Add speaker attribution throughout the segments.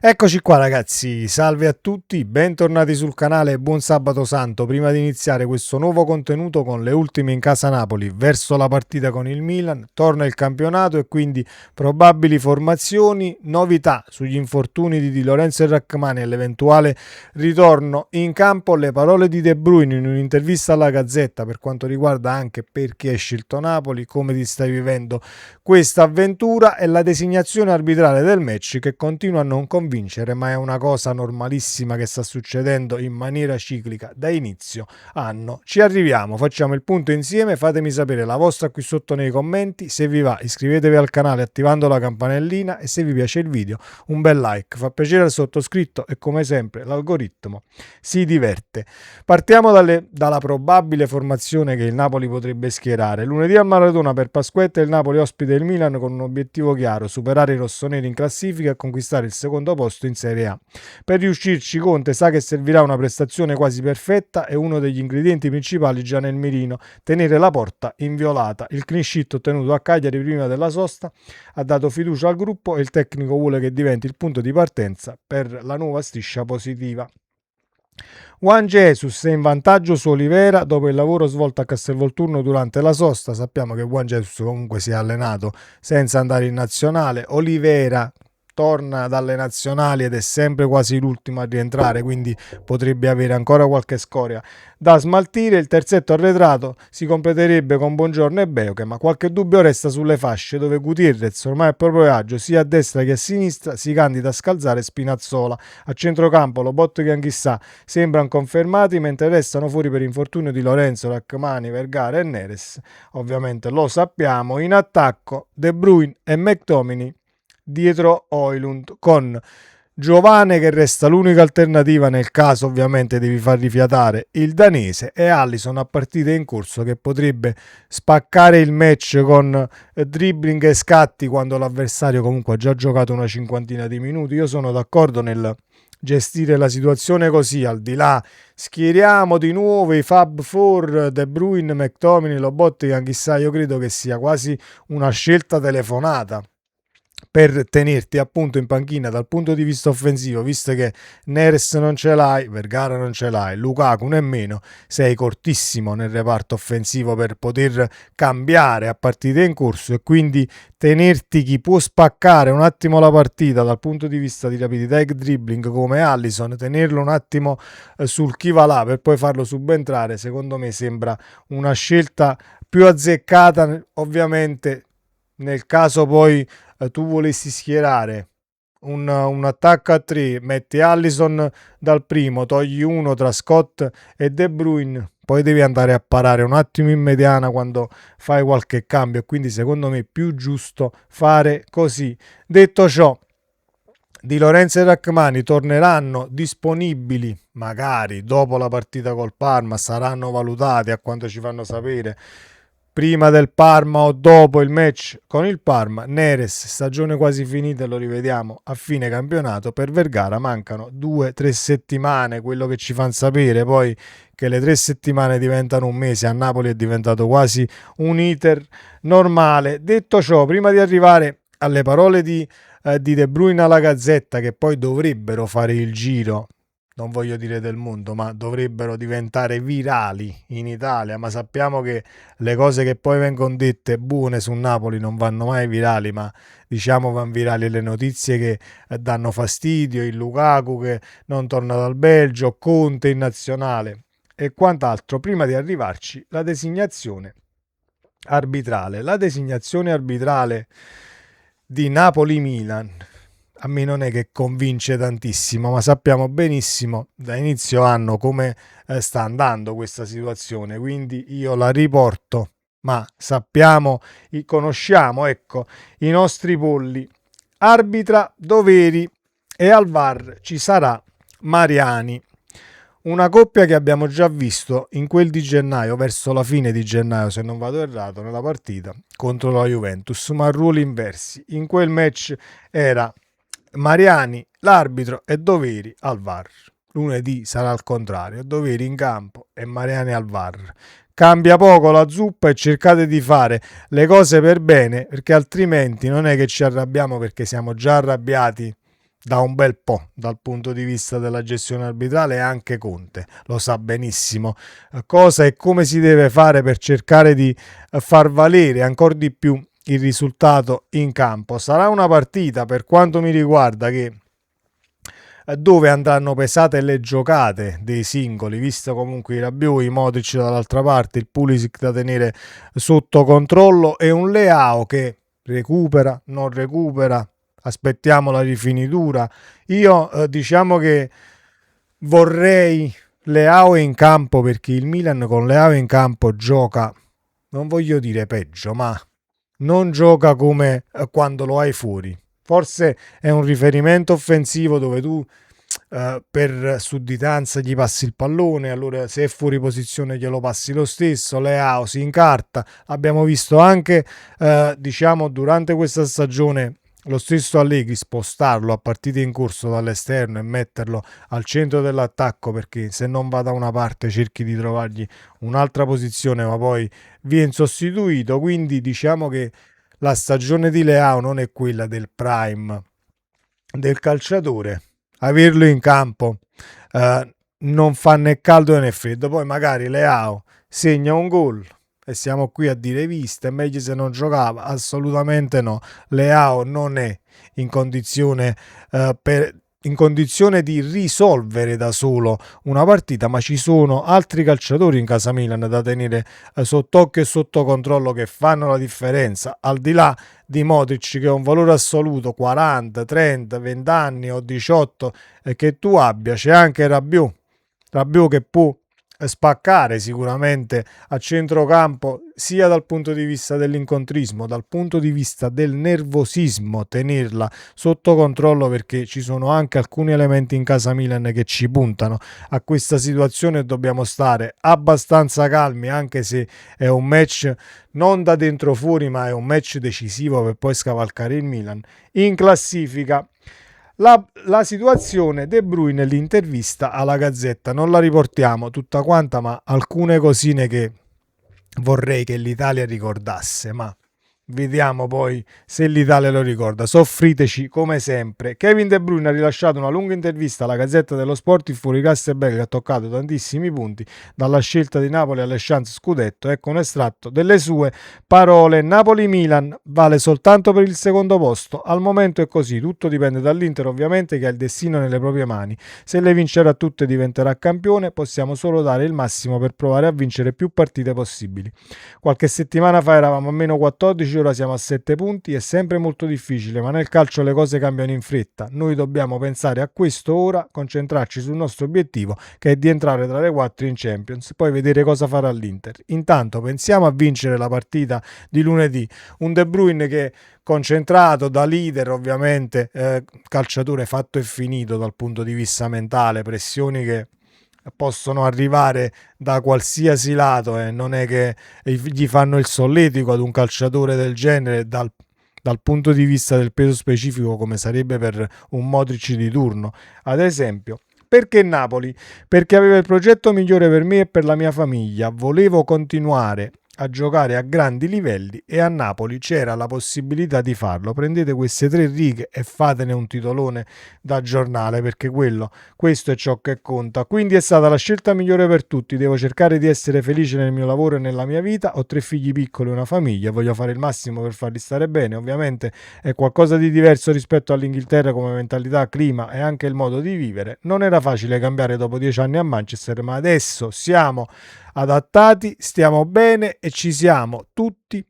Speaker 1: Eccoci qua ragazzi, salve a tutti, bentornati sul canale e buon sabato santo. Prima di iniziare questo nuovo contenuto con le ultime in casa Napoli verso la partita con il Milan, torna il campionato e quindi probabili formazioni, novità sugli infortuni di Di Lorenzo e Rachmani e l'eventuale ritorno in campo, le parole di De Bruyne in un'intervista alla Gazzetta per quanto riguarda anche perché hai scelto Napoli, come ti stai vivendo questa avventura e la designazione arbitrale del match che continua a non convincere, ma è una cosa normalissima che sta succedendo in maniera ciclica da inizio anno. Ci arriviamo, facciamo il punto insieme, fatemi sapere la vostra qui sotto nei commenti, se vi va iscrivetevi al canale attivando la campanellina e se vi piace il video un bel like, fa piacere al sottoscritto e come sempre l'algoritmo si diverte. Partiamo dalla probabile formazione che il Napoli potrebbe schierare. Lunedì a Maradona per Pasquetta il Napoli ospita il Milan con un obiettivo chiaro, superare i rossoneri in classifica e conquistare il secondo posto in Serie A. Per riuscirci Conte sa che servirà una prestazione quasi perfetta e uno degli ingredienti principali già nel mirino, tenere la porta inviolata. Il clean sheet ottenuto a Cagliari prima della sosta ha dato fiducia al gruppo e il tecnico vuole che diventi il punto di partenza per la nuova striscia positiva. Juan Jesus è in vantaggio su Olivera dopo il lavoro svolto a Castelvolturno durante la sosta. Sappiamo che Juan Jesus comunque si è allenato senza andare in nazionale. Olivera torna dalle nazionali ed è sempre quasi l'ultimo a rientrare, quindi potrebbe avere ancora qualche scoria da smaltire. Il terzetto arretrato si completerebbe con Buongiorno e Beuke, ma qualche dubbio resta sulle fasce dove Gutierrez, ormai a proprio agio sia a destra che a sinistra, si candida a scalzare Spinazzola. A centrocampo Lobotka e Anghissà sembrano confermati, mentre restano fuori per infortunio di Lorenzo, Rachmani, Vergara e Neres. Ovviamente lo sappiamo. In attacco De Bruyne e McTominay, dietro Højlund con Giovane che resta l'unica alternativa nel caso ovviamente devi far rifiatare il danese e Alisson a partita in corso che potrebbe spaccare il match con dribbling e scatti quando l'avversario comunque ha già giocato una cinquantina di minuti. Io sono d'accordo nel gestire la situazione così, al di là schieriamo di nuovo i Fab Four, De Bruyne, McTominay, Lobotka, Anghissà. Io credo che sia quasi una scelta telefonata per tenerti appunto in panchina dal punto di vista offensivo, visto che Neres non ce l'hai, Vergara non ce l'hai, Lukaku nemmeno, sei cortissimo nel reparto offensivo per poter cambiare a partite in corso e quindi tenerti chi può spaccare un attimo la partita dal punto di vista di rapidità e dribbling come Alisson, tenerlo un attimo sul chi va là per poi farlo subentrare, secondo me sembra una scelta più azzeccata. Ovviamente nel caso poi tu volessi schierare un attacco a 3, metti Alisson dal primo, togli uno tra Scott e De Bruyne, poi devi andare a parare un attimo in mediana quando fai qualche cambio, quindi secondo me è più giusto fare così. Detto ciò, Di Lorenzo e Rachmani torneranno disponibili magari dopo la partita col Parma, saranno valutati a quanto ci fanno sapere prima del Parma o dopo il match con il Parma. Neres, stagione quasi finita, lo rivediamo a fine campionato. Per Vergara mancano 2-3 settimane, quello che ci fanno sapere poi che le 3 settimane diventano un mese a Napoli è diventato quasi un iter normale. Detto ciò, prima di arrivare alle parole di De Bruyne alla Gazzetta, che poi dovrebbero fare il giro, non voglio dire del mondo, ma dovrebbero diventare virali in Italia, ma sappiamo che le cose che poi vengono dette buone su Napoli non vanno mai virali, ma diciamo vanno virali le notizie che danno fastidio, il Lukaku che non torna dal Belgio, Conte in nazionale e quant'altro. Prima di arrivarci la designazione arbitrale. La designazione arbitrale di Napoli-Milan a me non è che convince tantissimo, ma sappiamo benissimo da inizio anno come sta andando questa situazione, quindi io la riporto, ma sappiamo, conosciamo, ecco, i nostri polli. Arbitra Doveri e al VAR ci sarà Mariani. Una coppia che abbiamo già visto in quel di gennaio, verso la fine di gennaio se non vado errato, nella partita contro la Juventus, ma a ruoli inversi. In quel match era Mariani l'arbitro e Doveri al VAR. Lunedì sarà al contrario, Doveri in campo e Mariani al VAR. Cambia poco la zuppa e cercate di fare le cose per bene, perché altrimenti non è che ci arrabbiamo, perché siamo già arrabbiati da un bel po' dal punto di vista della gestione arbitrale, e anche Conte lo sa benissimo cosa e come si deve fare per cercare di far valere ancora di più il risultato in campo. Sarà una partita, per quanto mi riguarda, che dove andranno pesate le giocate dei singoli, visto comunque i Rabiot, i Modric dall'altra parte, il Pulisic da tenere sotto controllo e un Leao che recupera, non recupera, aspettiamo la rifinitura. Io diciamo che vorrei Leao in campo, perché il Milan con Leao in campo gioca, non voglio dire peggio, ma non gioca come quando lo hai fuori. Forse è un riferimento offensivo dove tu per sudditanza gli passi il pallone, allora se è fuori posizione glielo passi lo stesso. Leao si incarta. Abbiamo visto anche diciamo durante questa stagione lo stesso Allegri spostarlo a partite in corso dall'esterno e metterlo al centro dell'attacco, perché se non va da una parte cerchi di trovargli un'altra posizione, ma poi viene sostituito. Quindi diciamo che la stagione di Leao non è quella del prime del calciatore. Averlo in campo non fa né caldo né freddo. Poi magari Leao segna un gol e siamo qui a dire vista, è meglio se non giocava. Assolutamente no. Leao non è in condizione in condizione di risolvere da solo una partita, ma ci sono altri calciatori in casa Milan da tenere sott'occhio e sotto controllo, che fanno la differenza, al di là di Modric, che ha un valore assoluto 40, 30, 20 anni o 18 che tu abbia. C'è anche Rabiot che può spaccare sicuramente a centrocampo, sia dal punto di vista dell'incontrismo, dal punto di vista del nervosismo, tenerla sotto controllo, perché ci sono anche alcuni elementi in casa Milan che ci puntano a questa situazione e dobbiamo stare abbastanza calmi, anche se è un match non da dentro fuori, ma è un match decisivo per poi scavalcare il Milan in classifica. La situazione De Bruyne, l'intervista alla Gazzetta, non la riportiamo tutta quanta, ma alcune cosine che vorrei che l'Italia ricordasse, ma vediamo poi se l'Italia lo ricorda. Soffriteci come sempre. Kevin De Bruyne ha rilasciato una lunga intervista alla Gazzetta dello Sport. Il fuoriclasse belga ha toccato tantissimi punti, dalla scelta di Napoli alle chance scudetto. Ecco un estratto delle sue parole: Napoli-Milan vale soltanto per il secondo posto. Al momento è così, tutto dipende dall'Inter ovviamente, che ha il destino nelle proprie mani. Se le vincerà tutte diventerà campione. Possiamo solo dare il massimo per provare a vincere più partite possibili. Qualche settimana fa eravamo a meno 14, ora siamo a 7 punti. È sempre molto difficile, ma nel calcio le cose cambiano in fretta. Noi dobbiamo pensare a questo ora, concentrarci sul nostro obiettivo, che è di entrare tra le 4 in Champions, poi vedere cosa farà l'Inter. Intanto pensiamo a vincere la partita di lunedì. Un De Bruyne che, concentrato, da leader ovviamente, calciatore fatto e finito dal punto di vista mentale, pressioni che possono arrivare da qualsiasi lato, e non è che gli fanno il solletico ad un calciatore del genere dal punto di vista del peso specifico, come sarebbe per un Modric di turno ad esempio. Perché Napoli? Perché aveva il progetto migliore per me e per la mia famiglia. Volevo continuare a giocare a grandi livelli e a Napoli c'era la possibilità di farlo. Prendete queste 3 righe e fatene un titolone da giornale, perché questo è ciò che conta. Quindi è stata la scelta migliore per tutti. Devo cercare di essere felice nel mio lavoro e nella mia vita. Ho 3 figli piccoli e una famiglia, voglio fare il massimo per farli stare bene. Ovviamente è qualcosa di diverso rispetto all'Inghilterra come mentalità, clima e anche il modo di vivere. Non era facile cambiare dopo 10 anni a Manchester, ma adesso siamo adattati, stiamo bene e ci siamo tutti,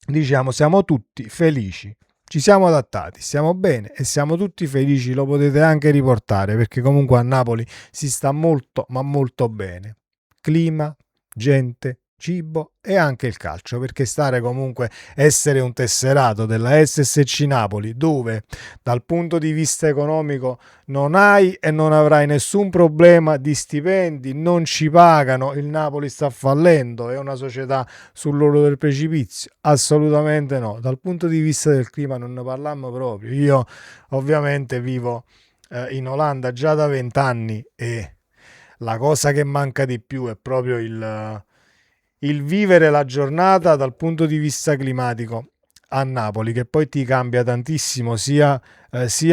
Speaker 1: diciamo, siamo tutti felici. Ci siamo adattati, stiamo bene e siamo tutti felici. Lo potete anche riportare, perché comunque a Napoli si sta molto ma molto bene. Clima, gente, cibo e anche il calcio, perché stare comunque, essere un tesserato della SSC Napoli, dove dal punto di vista economico non hai e non avrai nessun problema di stipendi, non ci pagano, il Napoli sta fallendo, è una società sull'orlo del precipizio? Assolutamente no. Dal punto di vista del clima non ne parliamo proprio. Io ovviamente vivo in Olanda già da 20 anni e la cosa che manca di più è proprio il vivere la giornata dal punto di vista climatico. a Napoli, che poi ti cambia tantissimo sia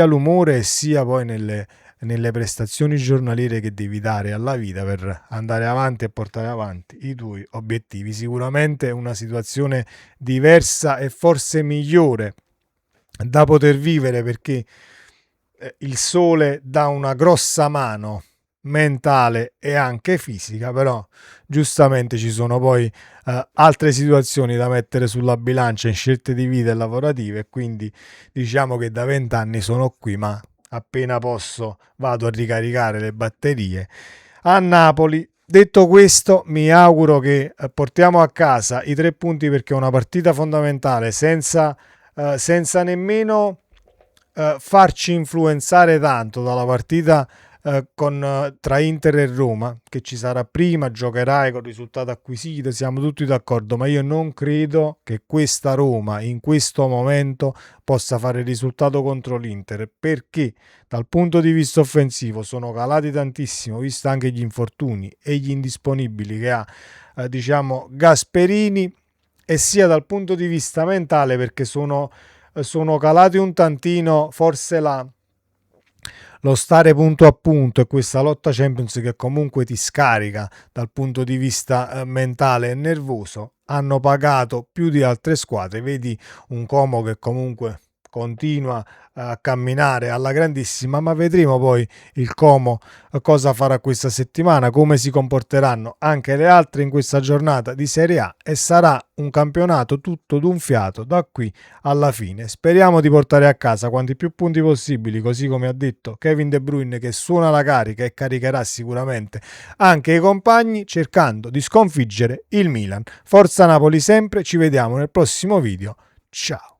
Speaker 1: l'umore, sia poi nelle prestazioni giornaliere che devi dare alla vita per andare avanti e portare avanti i tuoi obiettivi. Sicuramente una situazione diversa e forse migliore da poter vivere, perché il sole dà una grossa mano mentale e anche fisica, però giustamente ci sono poi altre situazioni da mettere sulla bilancia in scelte di vita e lavorative, e quindi diciamo che da 20 anni sono qui, ma appena posso vado a ricaricare le batterie a Napoli. Detto questo, mi auguro che portiamo a casa i 3 punti, perché è una partita fondamentale, senza nemmeno farci influenzare tanto dalla partita tra Inter e Roma, che ci sarà prima, giocherai col risultato acquisito, siamo tutti d'accordo, ma io non credo che questa Roma in questo momento possa fare il risultato contro l'Inter, perché dal punto di vista offensivo sono calati tantissimo, visto anche gli infortuni e gli indisponibili che ha diciamo Gasperini, e sia dal punto di vista mentale, perché sono calati un tantino, forse lo stare punto a punto e questa lotta Champions che comunque ti scarica dal punto di vista mentale e nervoso, hanno pagato più di altre squadre. Vedi un Como che comunque continua a camminare alla grandissima, ma vedremo poi il Como cosa farà questa settimana, come si comporteranno anche le altre in questa giornata di Serie A, e sarà un campionato tutto d'un fiato da qui alla fine. Speriamo di portare a casa quanti più punti possibili, così come ha detto Kevin De Bruyne, che suona la carica e caricherà sicuramente anche i compagni, cercando di sconfiggere il Milan. Forza Napoli sempre, ci vediamo nel prossimo video. Ciao!